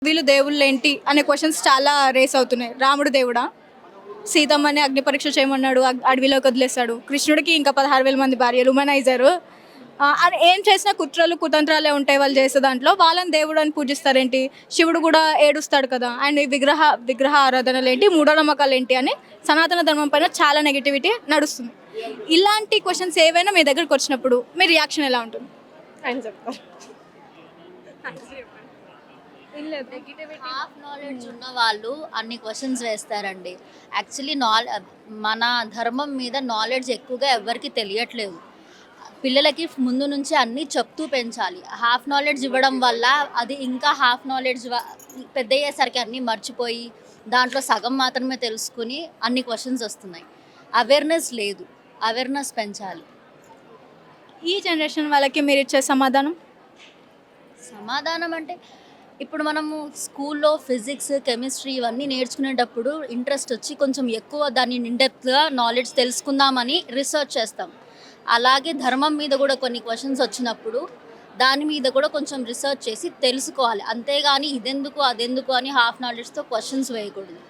వీళ్ళు దేవుళ్ళేంటి అనే క్వశ్చన్స్ చాలా రేస్ అవుతున్నాయి. రాముడు దేవుడా? సీతమ్మని అగ్ని పరీక్ష చేయమన్నాడు. అడవిలోకి వదిలేసాడు. కృష్ణుడికి ఇంకా 16,000 మంది భార్యలు. హ్యూమనైజరు. అది ఏం చేసినా కుట్రలు, కుతంత్రాలే ఉంటాయి వాళ్ళు చేసే దాంట్లో. వాళ్ళని దేవుడు అని పూజిస్తారేంటి? శివుడు కూడా ఏడుస్తాడు కదా! అండ్ ఈ విగ్రహ ఆరాధనలేంటి? మూఢనమ్మకాలేంటి? అని సనాతన ధర్మం పైన చాలా నెగటివిటీ నడుస్తుంది. ఇలాంటి క్వెషన్స్ ఏవైనా మీ దగ్గరకొచ్చినప్పుడు మీ రియాక్షన్ ఎలా ఉంటుంది? ఆయన చెప్తారు. హాఫ్ నాలెడ్జ్ ఉన్న వాళ్ళు అన్ని క్వశ్చన్స్ వేస్తారండి. యాక్చువల్లీ మన ధర్మం మీద నాలెడ్జ్ ఎక్కువగా ఎవరికి తెలియట్లేదు. పిల్లలకి ముందు నుంచి అన్నీ చెప్తూ పెంచాలి. హాఫ్ నాలెడ్జ్ ఇవ్వడం వల్ల అది ఇంకా హాఫ్ నాలెడ్జ్ పెద్ద అయ్యేసరికి అన్నీ మర్చిపోయి దాంట్లో సగం మాత్రమే తెలుసుకుని అన్ని క్వశ్చన్స్ వస్తున్నాయి. అవేర్నెస్ లేదు. అవేర్నెస్ పెంచాలి. ఈ జనరేషన్ వాళ్ళకి మీరిచ్చే సమాధానం? సమాధానం అంటే ఇప్పుడు మనము స్కూల్లో ఫిజిక్స్, కెమిస్ట్రీ ఇవన్నీ నేర్చుకునేటప్పుడు ఇంట్రెస్ట్ వచ్చి కొంచెం ఎక్కువ దాన్ని ఇన్డెప్త్గా నాలెడ్జ్ తెలుసుకుందామని రీసెర్చ్ చేస్తాం. అలాగే ధర్మం మీద కూడా కొన్ని క్వశ్చన్స్ వచ్చినప్పుడు దాని మీద కూడా కొంచెం రీసెర్చ్ చేసి తెలుసుకోవాలి. అంతేగాని ఇదెందుకు అదెందుకు అని హాఫ్ నాలెడ్జ్తో క్వశ్చన్స్ వేయకూడదు.